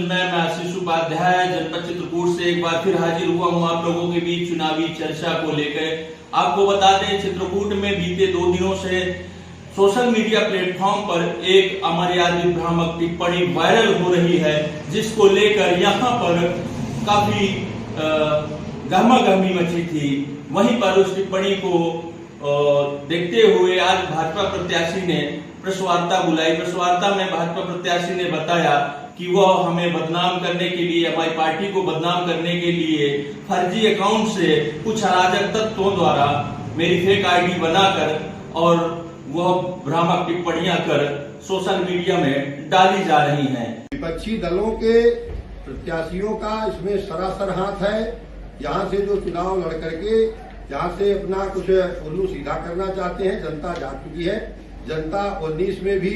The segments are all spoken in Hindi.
मैं आशीष उपाध्याय जनपद चित्रकूट से एक बार फिर हाजिर हुआ हूं आप लोगों के बीच चुनावी चर्चा को लेकर। आपको बता दें, चित्रकूट में बीते 2 दिनों से सोशल मीडिया प्लेटफॉर्म पर एक अमर्यादित भ्रामक टिप्पणी वायरल हो रही है, जिसको लेकर यहां पर काफी गहमागहमी मची थी। वहीं पर उस टिप्पणी को देखते हुए आज भाजपा प्रत्याशी ने प्रेस वार्ता बुलाई। प्रेस वार्ता में भाजपा प्रत्याशी ने बताया कि वह हमें बदनाम करने के लिए, हमारी पार्टी को बदनाम करने के लिए फर्जी अकाउंट से कुछ अराजक तत्वों द्वारा मेरी फेक आईडी बनाकर और वह भ्रामक टिप्पणियां कर सोशल मीडिया में डाली जा रही हैं। विपक्षी दलों के प्रत्याशियों का इसमें सरासर हाथ है। यहाँ से जो चुनाव लड़ करके यहाँ से अपना कुछ उल्लू सीधा करना चाहते हैं। जनता जाग चुकी है। जनता 19 में भी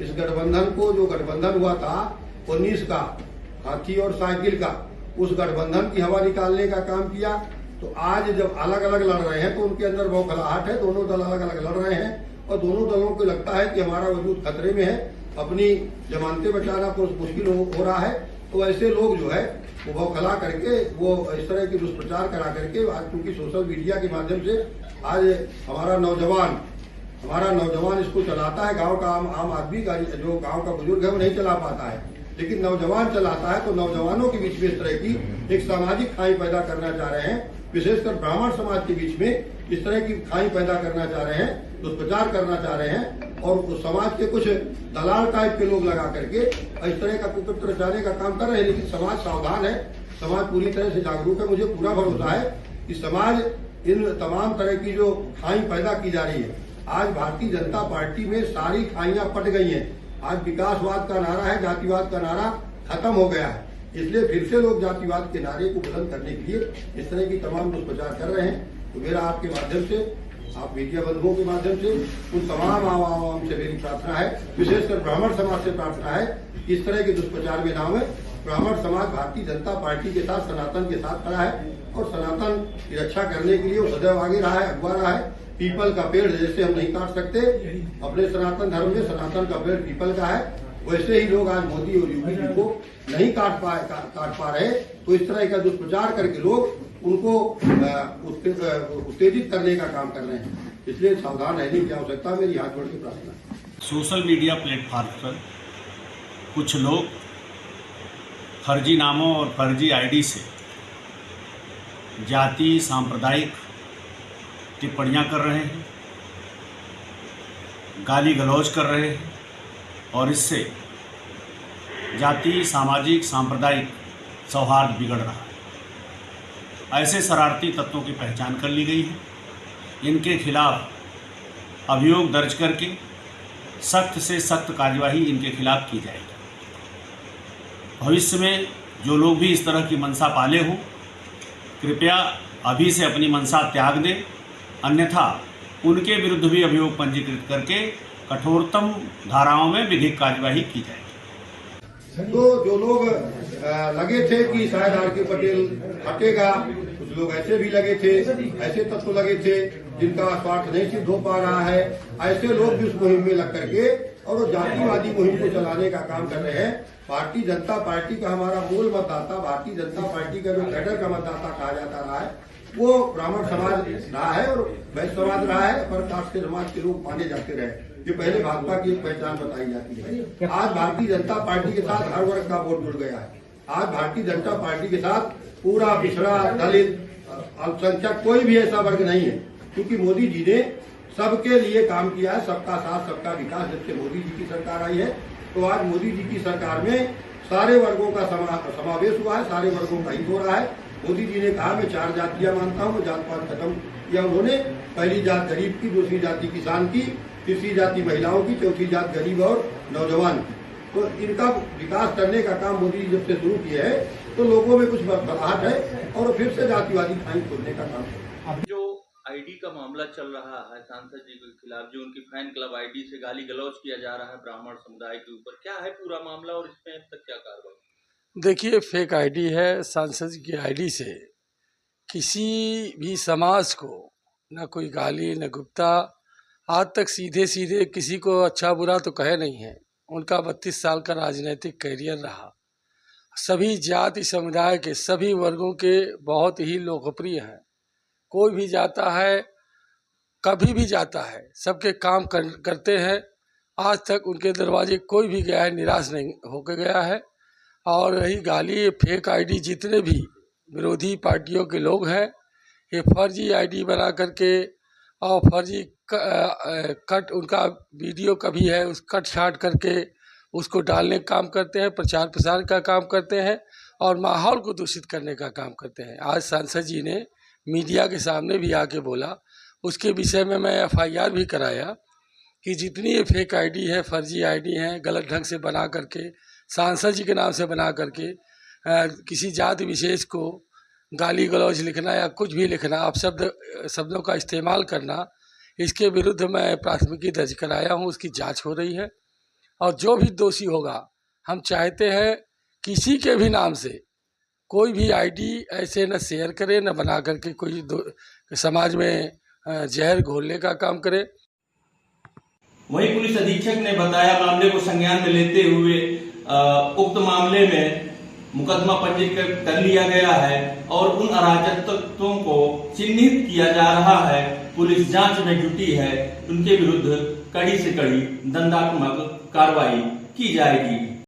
इस गठबंधन को, जो गठबंधन हुआ था 19 का, हाथी और साइकिल का, उस गठबंधन की हवा निकालने का काम किया। तो आज जब अलग अलग लड़ रहे हैं तो उनके अंदर बौखलाहट है। दोनों दल अलग अलग लड़ रहे हैं और दोनों दलों को लगता है कि हमारा वजूद खतरे में है, अपनी जमानतें बचाना कुछ मुश्किल हो रहा है। तो ऐसे लोग जो है वो बौखला करके वो इस तरह की दुष्प्रचार करा करके आज, क्योंकि सोशल मीडिया के माध्यम से आज हमारा नौजवान इसको चलाता है। गांव का आम आदमी का, जो गांव का बुजुर्ग है, वो नहीं चला पाता है, लेकिन नौजवान चलाता है। तो नौजवानों के बीच में इस तरह की एक सामाजिक खाई पैदा करना चाह रहे हैं। विशेषकर ब्राह्मण समाज के बीच में इस तरह की खाई पैदा करना चाह रहे हैं, दुष्प्रचार करना चाह रहे हैं और उस समाज के कुछ दलाल टाइप के लोग लगा करके इस तरह का कुतर्क रचाने का काम कर रहे हैं। लेकिन समाज सावधान है, समाज पूरी तरह से जागरूक है। मुझे पूरा भरोसा है कि समाज इन तमाम तरह की जो खाई पैदा की जा रही है, आज भारतीय जनता पार्टी में सारी खाइयां पट गई हैं। आज विकासवाद का नारा है, जातिवाद का नारा खत्म हो गया है। इसलिए फिर से लोग जातिवाद के नारे को बुलंद करने के लिए इस तरह की तमाम दुष्प्रचार कर रहे हैं। तो मेरा आपके माध्यम से, आप मीडिया बंधुओं के माध्यम से उन तमाम आवाम से मेरी प्रार्थना है, विशेषकर ब्राह्मण समाज से प्रार्थना है कि इस तरह के दुष्प्रचार में ना हुए। ब्राह्मण समाज भारतीय जनता पार्टी के साथ, सनातन के साथ खड़ा है और सनातन की रक्षा करने के लिए वो सदैव आगे रहा है, अगवा रहा है। पीपल का पेड़ जैसे हम नहीं काट सकते, अपने सनातन धर्म में सनातन का पेड़ पीपल का है, वैसे ही लोग आज मोदी और योगी जी को नहीं काट पा रहे। तो इस तरह का दुष्प्रचार करके लोग उनको उत्तेजित करने का काम कर रहे हैं। इसलिए सावधान रहने की आवश्यकता मेरी हाथ जोड़ के प्रार्थना है। सोशल मीडिया प्लेटफॉर्म पर कुछ लोग फर्जी नामों और फर्जी आईडी से जाति सांप्रदायिक टिप्पणियां कर रहे हैं, गाली गलौज कर रहे हैं और इससे जाति, सामाजिक, सांप्रदायिक सौहार्द बिगड़ रहा है। ऐसे शरारती तत्वों की पहचान कर ली गई है। इनके खिलाफ अभियोग दर्ज करके सख्त से सख्त कार्यवाही इनके खिलाफ की जाएगी। भविष्य में जो लोग भी इस तरह की मंशा पाले हों, कृपया अभी से अपनी मंशा त्याग दें, अन्यथा उनके विरुद्ध भी अभियोग पंजीकृत करके कठोरतम धाराओं में विधिक कार्यवाही की जाएगी। तो जो लोग लगे थे कि शायद आर.के. पटेल हटेगा, कुछ लोग ऐसे भी लगे थे, ऐसे तत्व लगे थे जिनका स्वार्थ नहीं सिद्ध हो पा रहा है। ऐसे लोग भी उस मुहिम में लग करके और वो जातिवादी मुहिम को चलाने का काम कर रहे हैं। भारतीय जनता पार्टी का हमारा मूल मतदाता, भारतीय जनता पार्टी का जो कैडर का मतदाता कहा जाता रहा है, वो ब्राह्मण समाज रहा है और वैश्य समाज रहा है, पर कास्ट के समाज के लोग माने जाते रहे। ये पहले भाजपा की एक पहचान बताई जाती है। आज भारतीय जनता पार्टी के साथ हर वर्ग का वोट जुड़ गया है। आज भारतीय जनता पार्टी के साथ पूरा पिछड़ा, दलित, अल्पसंख्यक कोई भी ऐसा वर्ग नहीं है, क्योंकि मोदी जी ने सबके लिए काम किया है। सबका साथ सबका विकास जब से मोदी जी की सरकार आई है, तो आज मोदी जी की सरकार में सारे वर्गों का समावेश हुआ है, सारे वर्गों का हित हो रहा है। मोदी जी ने कहा मैं 4 जातियां मानता हूं, जात पात खत्म किया उन्होंने। पहली जात गरीब की, दूसरी जाति किसान की, तीसरी जाति महिलाओं की, चौथी जात गरीब और नौजवान की। तो इनका विकास करने का काम मोदी जी जब से शुरू किया है, तो लोगों में कुछ बदलाव है और फिर से जातिवादी खाई खोलने का काम है। जो आईडी का मामला चल रहा है सांसद जी के खिलाफ, जो उनकी फैन क्लब आईडी से गाली गलौज किया जा रहा है ब्राह्मण समुदाय के ऊपर, क्या है पूरा मामला और इसमें अब तक क्या कार्रवाई? देखिए, फेक आईडी है। सांसद जी की आईडी से किसी भी समाज को न कोई गाली न गुप्ता, आज तक सीधे सीधे किसी को अच्छा बुरा तो कहे नहीं है। उनका 32 साल का राजनीतिक कैरियर रहा सभी जाति समुदाय के सभी वर्गों के बहुत ही लोकप्रिय हैं। कोई भी जाता है, कभी भी जाता है, सबके काम करते हैं। आज तक उनके दरवाजे कोई भी गया है निराश नहीं होकर गया है। और रही गाली, फेक आईडी जितने भी विरोधी पार्टियों के लोग हैं, ये फर्जी आईडी बना करके और फर्जी कट उनका वीडियो कभी है उस कट छाट करके उसको डालने का काम करते हैं, प्रचार प्रसार का काम करते हैं और माहौल को दूषित करने का काम करते हैं। आज सांसद जी ने मीडिया के सामने भी आके बोला, उसके विषय में मैं FIR भी कराया कि जितनी ये फेक आईडी है, फर्जी आईडी हैं, गलत ढंग से बना करके सांसद जी के नाम से बना करके किसी जाति विशेष को गाली गलौज लिखना या कुछ भी लिखना, आप शब्दों का इस्तेमाल करना, इसके विरुद्ध मैं प्राथमिकी दर्ज कराया हूँ। उसकी जांच हो रही है और जो भी दोषी होगा, हम चाहते हैं किसी के भी नाम से कोई भी आईडी ऐसे न शेयर करे, न बना करके कोई समाज में जहर घोलने का काम करे। वहीं पुलिस अधीक्षक ने बताया, मामले को संज्ञान में लेते हुए उक्त मामले में मुकदमा पंजीकृत कर लिया गया है और उन अराजक तत्वों को चिन्हित किया जा रहा है। पुलिस जांच में जुटी है, उनके विरुद्ध कड़ी से कड़ी दंडात्मक कार्रवाई की जाएगी।